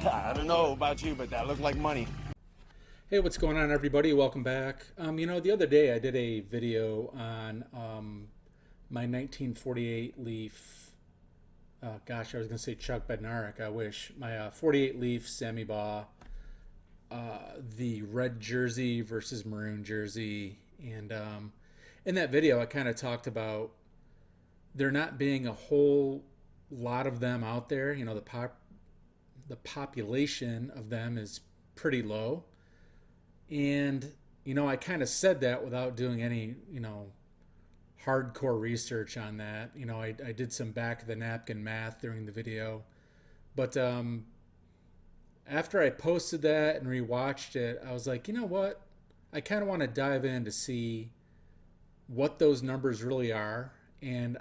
I don't know about you, but that looked like money. Hey, what's going on, everybody? Welcome back. The other day I did a video on my 1948 Leaf. Gosh, I was going to say Chuck Bednarik. I wish my 48 Leaf Sammy Baugh, the red jersey versus maroon jersey, and in that video I kind of talked about there not being a whole lot of them out there. The population of them is pretty low. And, I kind of said that without doing any, hardcore research on that. I did some back of the napkin math during the video. But after I posted that and rewatched it, I was like, you know what? I kind of want to dive in to see what those numbers really are. And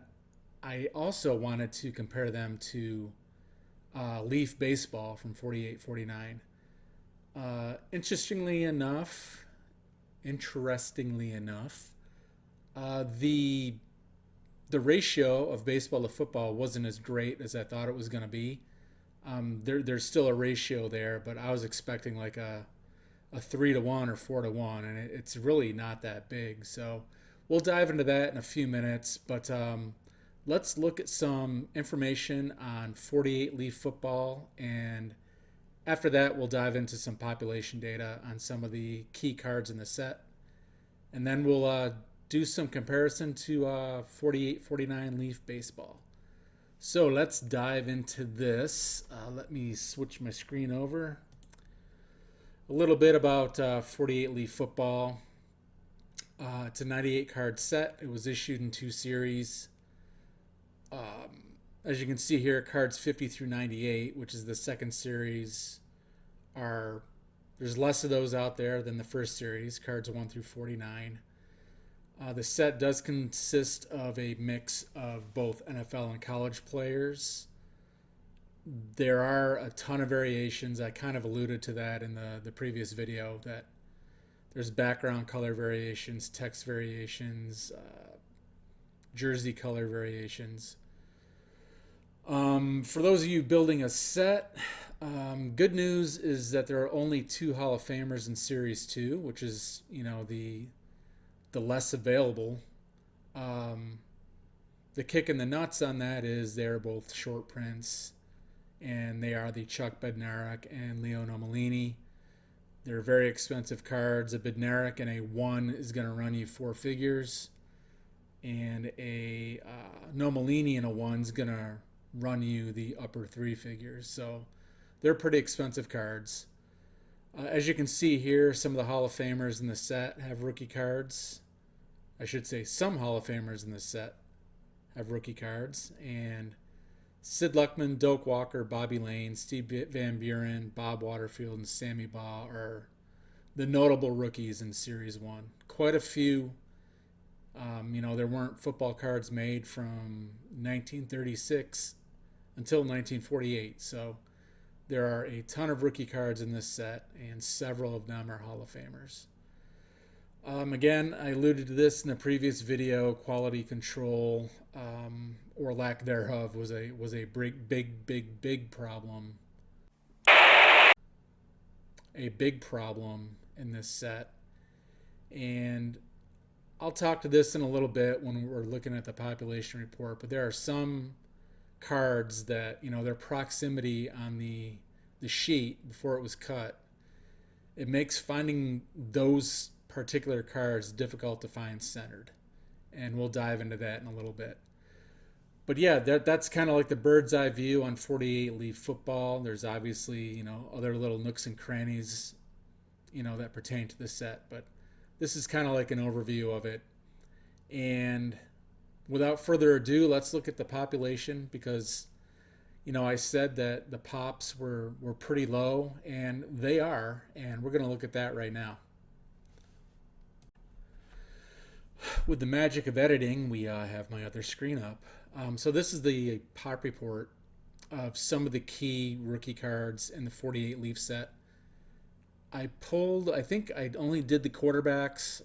I also wanted to compare them to Leaf baseball from 48 49. Interestingly enough, the ratio of baseball to football wasn't as great as I thought it was going to be. There's still a ratio there, but I was expecting like a 3-1 or 4-1, and it's really not that big. So we'll dive into that in a few minutes, but let's look at some information on 48 Leaf football, and after that, we'll dive into some population data on some of the key cards in the set. And then we'll do some comparison to 48-49 Leaf baseball. So let's dive into this. Let me switch my screen over. A little bit about 48 Leaf football. It's a 98 card set. It was issued in 2 series. As you can see here, cards 50 through 98, which is the second series, there's less of those out there than the first series, cards 1 through 49. The set does consist of a mix of both NFL and college players. There are a ton of variations. I kind of alluded to that in the previous video, that there's background color variations, text variations, jersey color variations. For those of you building a set, good news is that there are only 2 Hall of Famers in Series 2, which is, the less available. The kick in the nuts on that is they're both short prints, and they are the Chuck Bednarik and Leo Nomellini. They're very expensive cards. A Bednarik and a 1 is going to run you 4 figures, and a Nomellini and a 1 is going to run you the upper 3 figures. So they're pretty expensive cards. As you can see here, some of the Hall of Famers in the set have rookie cards. I should say some Hall of Famers in the set have rookie cards. And Sid Luckman, Doak Walker, Bobby Lane, Steve Van Buren, Bob Waterfield, and Sammy Baugh are the notable rookies in Series 1. Quite a few. There weren't football cards made from 1936 until 1948. So there are a ton of rookie cards in this set, and several of them are Hall of Famers. Again, I alluded to this in the previous video. Quality control, or lack thereof, was a big problem. A big problem in this set, and I'll talk to this in a little bit when we're looking at the population report. But there are some cards that, their proximity on the sheet before it was cut, it makes finding those particular cards difficult to find centered, and we'll dive into that in a little bit. But yeah, that's kind of like the bird's eye view on 48 Leaf football. There's obviously, other little nooks and crannies, that pertain to the set, but this is kind of like an overview of it. And without further ado, let's look at the population, because I said that the pops were pretty low, and they are, and we're going to look at that right now. With the magic of editing, we have my other screen up. So this is the pop report of some of the key rookie cards in the 48 Leaf set. I think I only did the quarterbacks,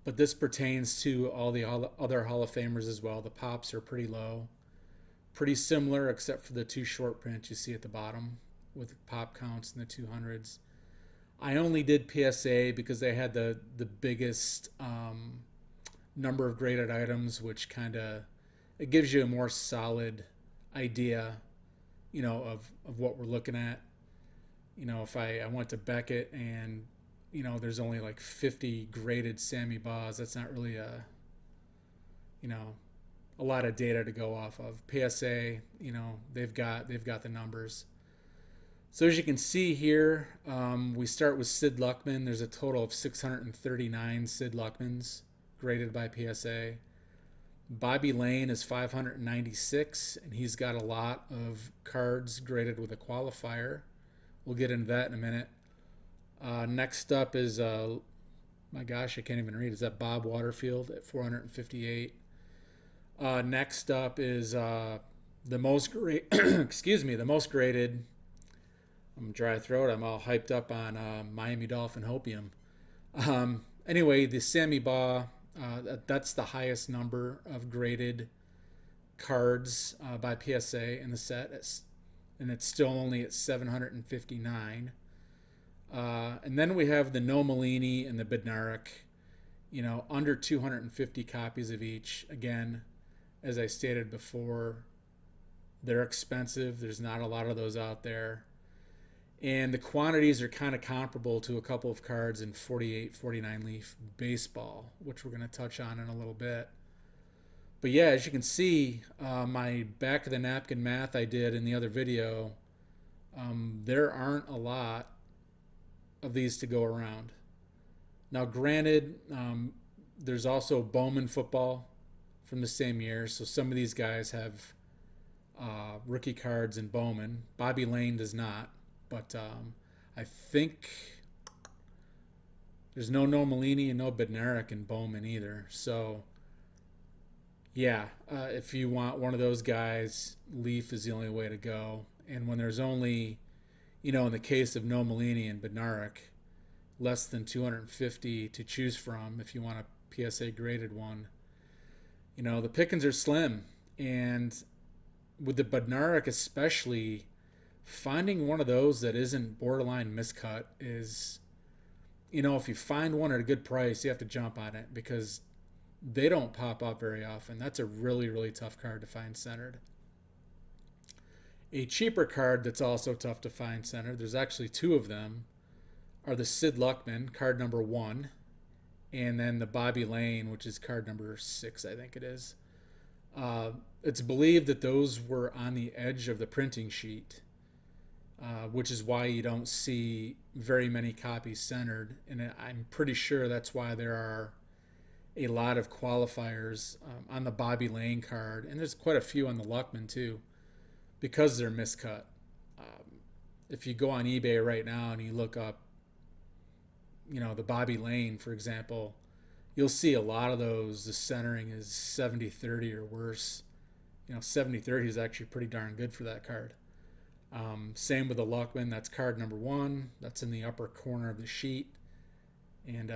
but this pertains to all the other Hall of Famers as well. The pops are pretty low, pretty similar except for the 2 short prints you see at the bottom. with pop counts in the 200s. I only did PSA because they had the biggest number of graded items, which kind of it gives you a more solid idea, of what we're looking at. If I went to Beckett and there's only like 50 graded Sammy Baws, that's not really you know a lot of data to go off of. PSA, they've got the numbers. So as you can see here, we start with Sid Luckman. There's a total of 639 Sid Luckmans graded by PSA. Bobby Lane is 596, and he's got a lot of cards graded with a qualifier. We'll get into that in a minute. Next up is, my gosh, I can't even read. Is that Bob Waterfield at 458? Next up is the most great, excuse me, the most graded. I'm dry throat. I'm all hyped up on Miami Dolphin Hopium. Anyway, the Sammy Baugh, that's the highest number of graded cards by PSA in the set, and it's still only at 759. And then we have the No Malini and the Bednarik, under 250 copies of each. Again, as I stated before, they're expensive. There's not a lot of those out there. And the quantities are kind of comparable to a couple of cards in 48, 49 leaf baseball, which we're going to touch on in a little bit. But yeah, as you can see, my back of the napkin math I did in the other video, there aren't a lot of these to go around. Now, granted, there's also Bowman football from the same year, so some of these guys have rookie cards in Bowman. Bobby Lane does not. But I think there's no Malini and no Bednarik in Bowman either. So, yeah, if you want one of those guys, Leaf is the only way to go. And when there's only, in the case of no Malini and Bednarik, less than 250 to choose from if you want a PSA graded one, the pickings are slim. And with the Bednarik especially, finding one of those that isn't borderline miscut is, if you find one at a good price, you have to jump on it because they don't pop up very often. That's a really, really tough card to find centered. A cheaper card that's also tough to find centered, there's actually two of them, are the Sid Luckman, card number 1, and then the Bobby Lane, which is card number 6, I think it is. It's believed that those were on the edge of the printing sheet. Which is why you don't see very many copies centered. And I'm pretty sure that's why there are a lot of qualifiers on the Bobby Lane card. And there's quite a few on the Luckman too, because they're miscut. If you go on eBay right now and you look up, the Bobby Lane, for example, you'll see a lot of those. The centering is 70-30 or worse. 70-30 is actually pretty darn good for that card. Same with the Luckman. That's card number 1. That's in the upper corner of the sheet. And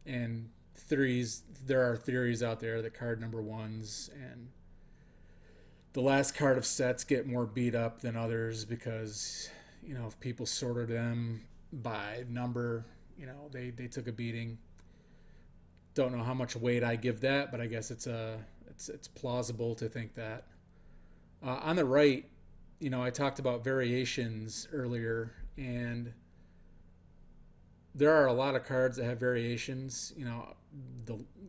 and theories. There are theories out there that card number 1s and the last card of sets get more beat up than others because if people sorted them by number, they took a beating. Don't know how much weight I give that, but I guess it's plausible to think that. On the right, I talked about variations earlier, and there are a lot of cards that have variations.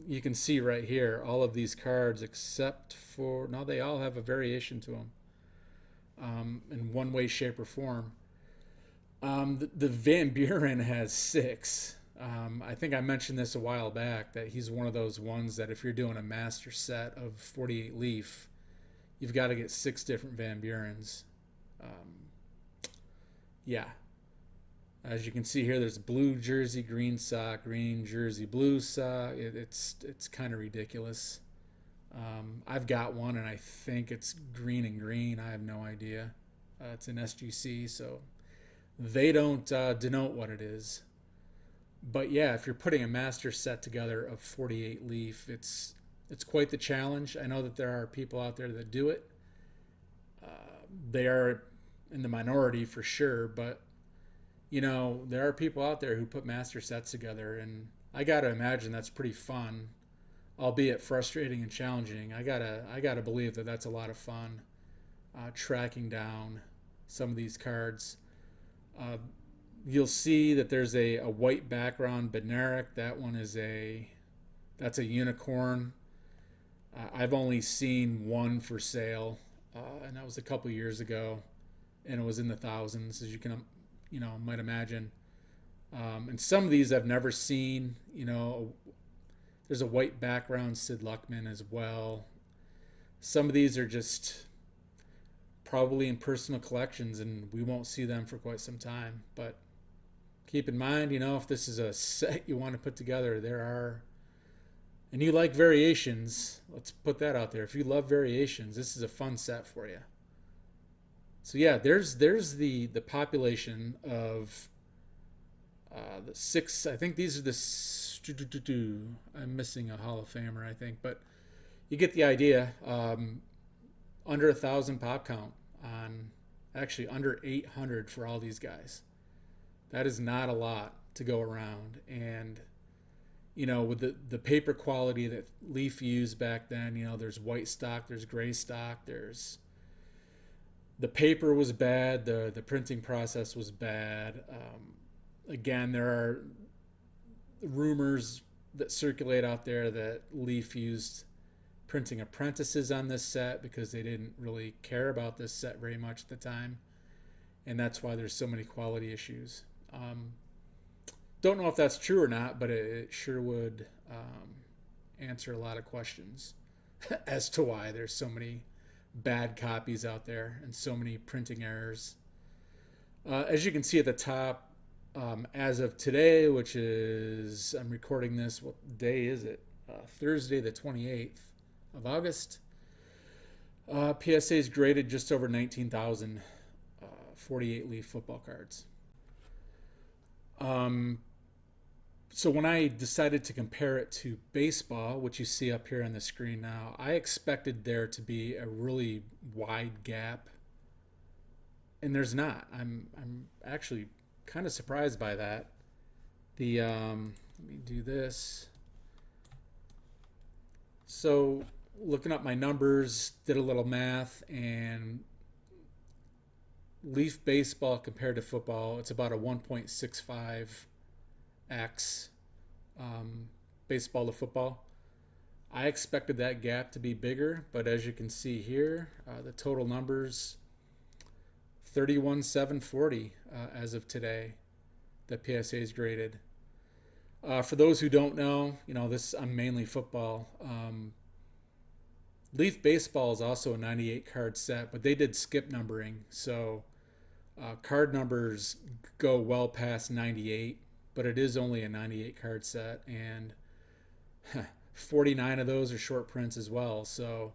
You can see right here, all of these cards except for, no, they all have a variation to them in one way, shape, or form. The Van Buren has 6. I think I mentioned this a while back, that he's one of those ones that if you're doing a master set of 48 leaf, you've got to get 6 different Van Burens. Yeah. As you can see here, there's blue jersey, green sock, green jersey, blue sock. It's kind of ridiculous. I've got one, and I think it's green and green. I have no idea. It's an SGC, so they don't denote what it is. But yeah, if you're putting a master set together of 48 leaf, it's quite the challenge. I know that there are people out there that do it. They are in the minority for sure, but there are people out there who put master sets together, and I gotta imagine that's pretty fun, albeit frustrating and challenging. I gotta believe that that's a lot of fun, tracking down some of these cards. Uh, you'll see that there's a white background Bednarik. That's a unicorn. I've only seen one for sale, and that was a couple years ago, and it was in the thousands, as you can might imagine. And some of these I've never seen. There's a white background Sid Luckman as well. Some of these are just probably in personal collections, and we won't see them for quite some time. But keep in mind, if this is a set you want to put together, and you like variations, let's put that out there. If you love variations, this is a fun set for you. So yeah, there's the population of the six. I think these are I'm missing a Hall of Famer, I think, but you get the idea. Under 1,000 pop count on, actually under 800 for all these guys. That is not a lot to go around, and with the paper quality that Leaf used back then, there's white stock, there's gray stock, the paper was bad, the printing process was bad. Again, there are rumors that circulate out there that Leaf used printing apprentices on this set because they didn't really care about this set very much at the time, and that's why there's so many quality issues. Don't know if that's true or not, but it sure would answer a lot of questions as to why there's so many bad copies out there and so many printing errors. As you can see at the top, as of today, which is, I'm recording this, what day is it? Thursday the 28th of August. PSA is graded just over 19,000 48 Leaf football cards. So when I decided to compare it to baseball, which you see up here on the screen now, I expected there to be a really wide gap, and there's not. I'm actually kind of surprised by that. Let me do this. So looking up my numbers, did a little math, and Leaf baseball compared to football, it's about a 1.65x baseball to football. I expected that gap to be bigger, but as you can see here, the total numbers 31,740 as of today that PSA is graded. For those who don't know, I'm mainly football. Leaf baseball is also a 98 card set, but they did skip numbering, so card numbers go well past 98, but it is only a 98 card set, and 49 of those are short prints as well. So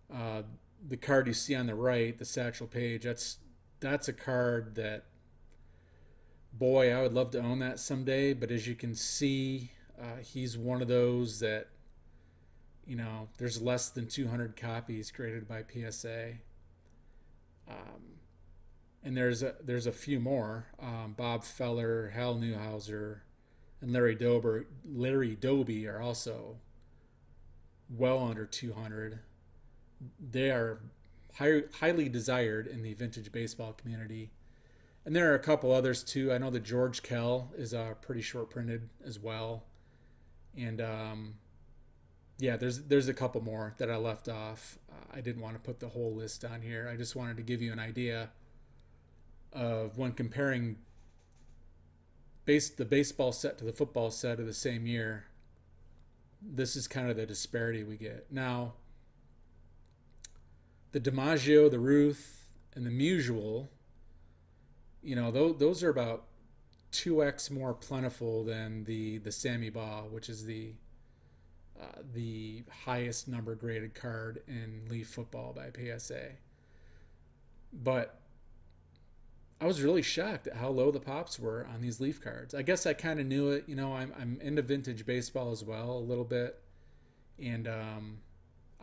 the card you see on the right, the Satchel Paige, that's a card that, boy, I would love to own that someday. But as you can see, he's one of those that, there's less than 200 copies graded by PSA. And there's a few more. Bob Feller, Hal Newhouser, and Larry Doby are also well under 200. They are highly desired in the vintage baseball community. And there are a couple others too. I know that George Kell is pretty short printed as well. And yeah, there's a couple more that I left off. I didn't want to put the whole list on here. I just wanted to give you an idea of when comparing the baseball set to the football set of the same year. This is kind of the disparity we get. Now, the DiMaggio, the Ruth, and the Musial, those are about 2x more plentiful than the Sammy Baugh, which is the highest number graded card in Leaf football by PSA. But I was really shocked at how low the pops were on these Leaf cards. I guess I kind of knew it. I'm into vintage baseball as well a little bit, and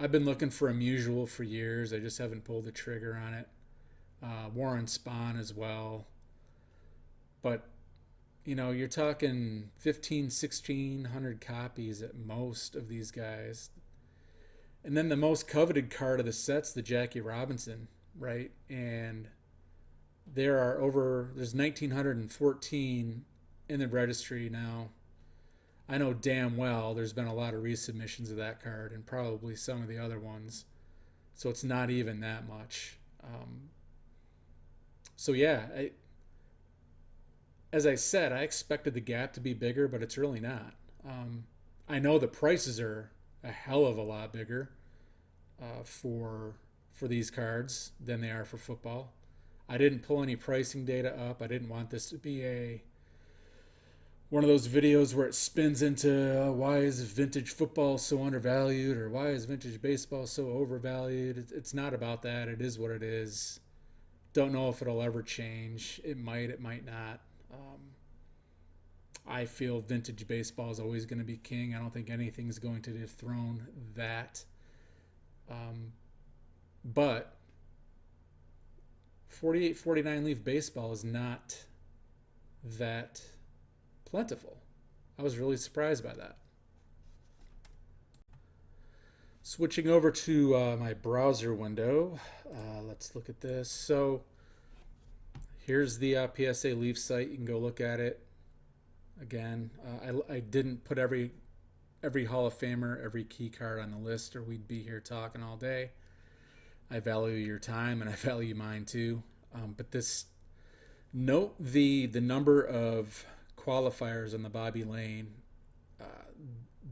I've been looking for a Musial for years. I just haven't pulled the trigger on it. Warren Spahn as well. But, you're talking 15, 1,600 copies at most of these guys. And then the most coveted card of the set's the Jackie Robinson, right? And there's 1,914 in the registry now. I know damn well there's been a lot of resubmissions of that card and probably some of the other ones. So it's not even that much. So yeah, as I said, I expected the gap to be bigger, but it's really not. I know the prices are a hell of a lot bigger for these cards than they are for football. I didn't pull any pricing data up. I didn't want this to be one of those videos where it spins into why is vintage football so undervalued or why is vintage baseball so overvalued. It's not about that. It is what it is. Don't know if it'll ever change. It might not. I feel vintage baseball is always going to be king. I don't think anything's going to dethrone that. But 48, 49 leaf baseball is not that plentiful. I was really surprised by that. Switching over to my browser window, let's look at this. So here's the PSA Leaf site. You can go look at it. Again, I didn't put every Hall of Famer, every key card on the list, or we'd be here talking all day. I value your time, and I value mine too. But note the number of qualifiers on the Bobby Lane.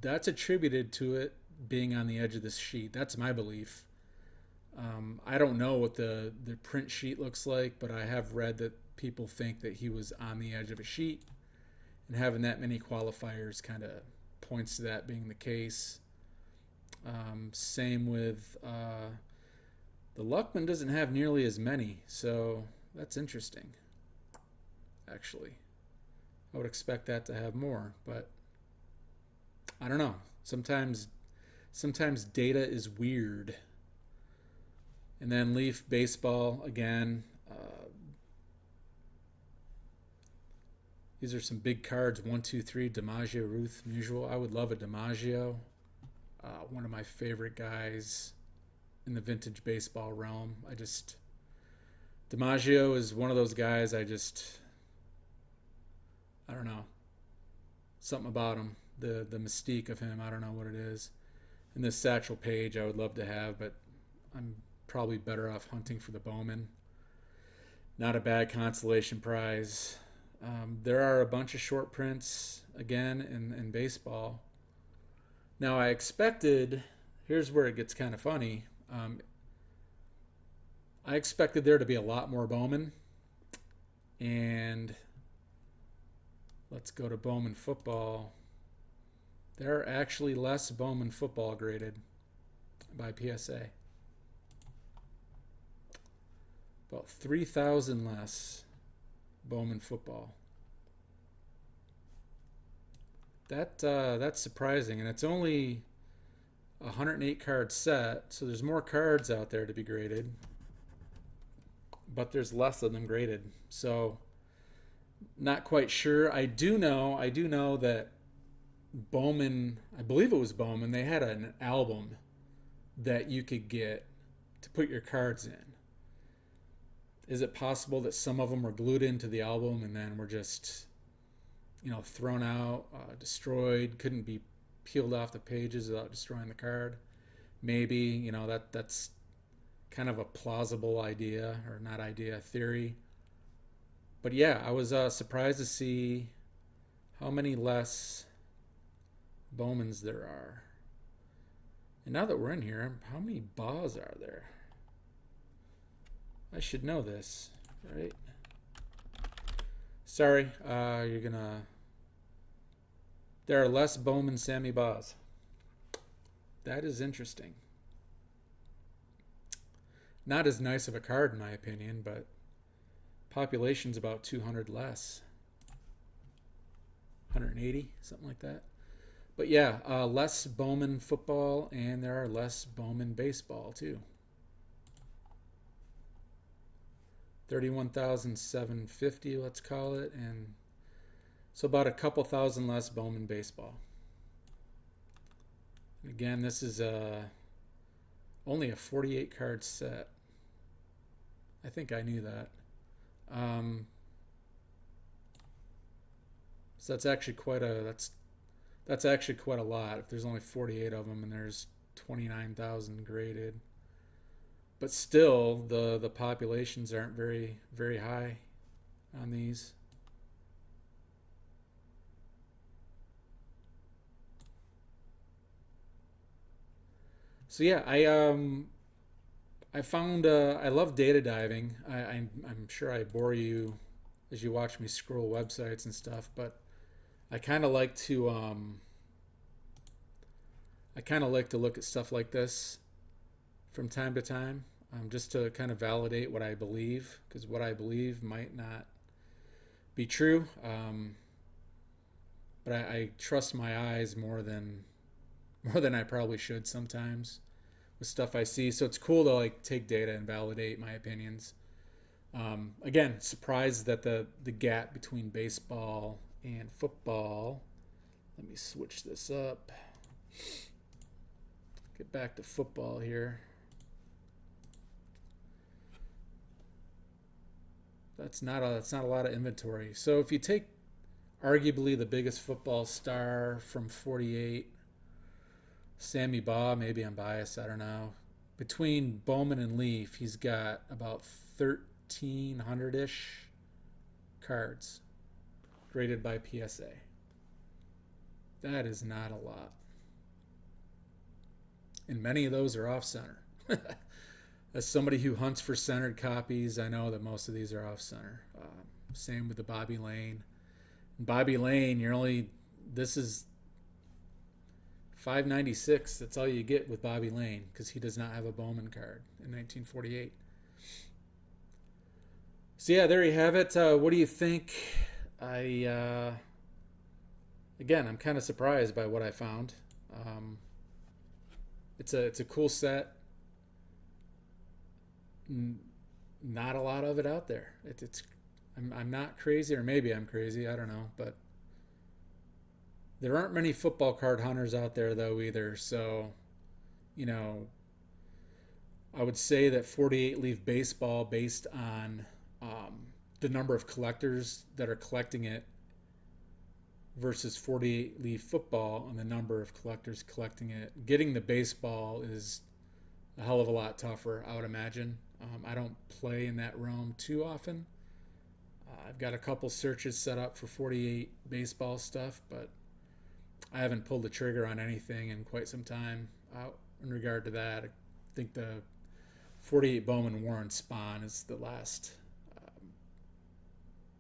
That's attributed to it being on the edge of this sheet. That's my belief. I don't know what the print sheet looks like, but I have read that people think that he was on the edge of a sheet, and having that many qualifiers kind of points to that being the case. Same with the Luckman doesn't have nearly as many, so that's interesting. Actually, I would expect that to have more, but I don't know. Sometimes data is weird. And then Leaf baseball again. These are some big cards. 1, 2, 3. DiMaggio, Ruth, Musial. I would love a DiMaggio. One of my favorite guys in the vintage baseball realm. DiMaggio is one of those guys. I don't know. Something about him. The mystique of him. I don't know what it is. And this Satchel Paige I would love to have, but I'm probably better off hunting for the Bowman. Not a bad consolation prize. There are a bunch of short prints again in baseball. Now I expected, here's where it gets kind of funny. I expected there to be a lot more Bowman, and let's go to Bowman football. There are actually less Bowman football graded by PSA. About 3,000 less Bowman football. That's surprising, and it's only a 108 card set, so there's more cards out there to be graded, but there's less of them graded. So not quite sure. I do know that Bowman, I believe it was Bowman, they had an album that you could get to put your cards in. Is it possible that some of them were glued into the album and then were just, thrown out, destroyed, couldn't be peeled off the pages without destroying the card? Maybe, that's kind of a plausible idea, or not idea, theory. But yeah, I was surprised to see how many less Bowmans there are. And now that we're in here, how many Baws are there? I should know this, right? Sorry, there are less Bowman Sammy Baws. That is interesting. Not as nice of a card in my opinion, but population's about 200 less. 180, something like that. But yeah, less Bowman football, and there are less Bowman baseball too. 31,750, let's call it, and so about a couple thousand less Bowman baseball. And again, this is only a 48 card set. I think I knew that. So that's actually quite a lot. If there's only 48 of them and there's 29,000 graded, but still the populations aren't very high on these. So yeah, I found I love data diving. I'm sure I bore you as you watch me scroll websites and stuff, but I kind of like to look at stuff like this from time to time, just to kind of validate what I believe, because what I believe might not be true. But I trust my eyes more than I probably should sometimes with stuff I see. So it's cool to like take data and validate my opinions. Again, surprised that the gap between baseball and football. Let me switch this up. Get back to football here. That's not a lot of inventory. So if you take arguably the biggest football star from 48, Sammy Baugh, maybe I'm biased, I don't know. Between Bowman and Leaf, he's got about 1,300-ish cards graded by PSA. That is not a lot. And many of those are off center. As somebody who hunts for centered copies, I know that most of these are off center. Same with the Bobby Lane. Bobby Lane, this is 596. That's all you get with Bobby Lane because he does not have a Bowman card in 1948. So yeah, there you have it. What do you think? Again, I'm kind of surprised by what I found. It's a cool set. Not a lot of it out there. I'm not crazy, or maybe I'm crazy. I don't know, but there aren't many football card hunters out there though either. So, I would say that 48 Leaf baseball, based on the number of collectors that are collecting it, versus 48 Leaf football and the number of collectors collecting it, getting the baseball is a hell of a lot tougher, I would imagine. I don't play in that realm too often. I've got a couple searches set up for 48 baseball stuff, but I haven't pulled the trigger on anything in quite some time in regard to that. I think the 48 Bowman Warren Spawn is the last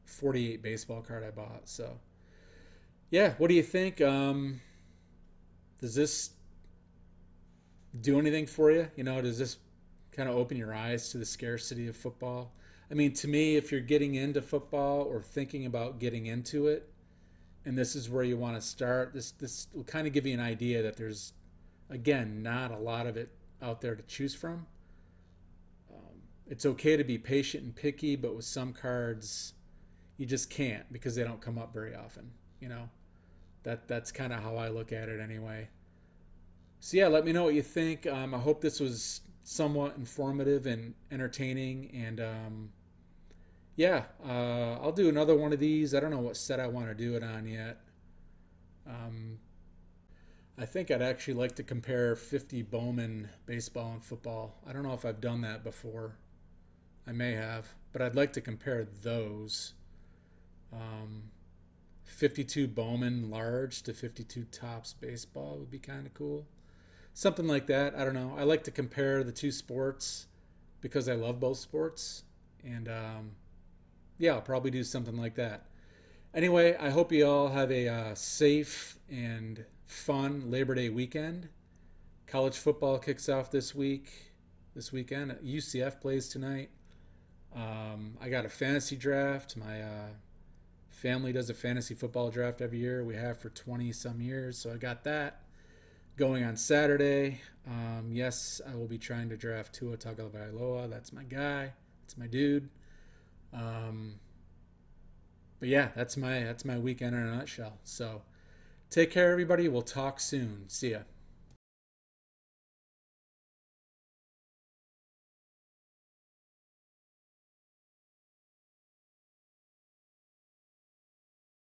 48 baseball card I bought. So, yeah, what do you think? Does this do anything for you? Does this kind of open your eyes to the scarcity of football? I mean, to me, if you're getting into football or thinking about getting into it, and this is where you want to start, this will kind of give you an idea that there's, again, not a lot of it out there to choose from. It's okay to be patient and picky, but with some cards, you just can't because they don't come up very often. That's kind of how I look at it anyway. So yeah, let me know what you think. I hope this was somewhat informative and entertaining, and I'll do another one of these. I don't know what set I want to do it on yet. I think I'd actually like to compare 50 Bowman baseball and football. I don't know if I've done that before. I may have, but I'd like to compare those. 52 Bowman large to 52 Topps baseball would be kind of cool. Something like that. I don't know. I like to compare the two sports because I love both sports. And I'll probably do something like that. Anyway, I hope you all have a safe and fun Labor Day weekend. College football kicks off this weekend. UCF plays tonight. I got a fantasy draft. My family does a fantasy football draft every year. We have for 20 some years. So I got that going on Saturday. Yes, I will be trying to draft Tua Tagovailoa. That's my guy. That's my dude. But yeah, that's my weekend in a nutshell. So take care, everybody. We'll talk soon. See ya.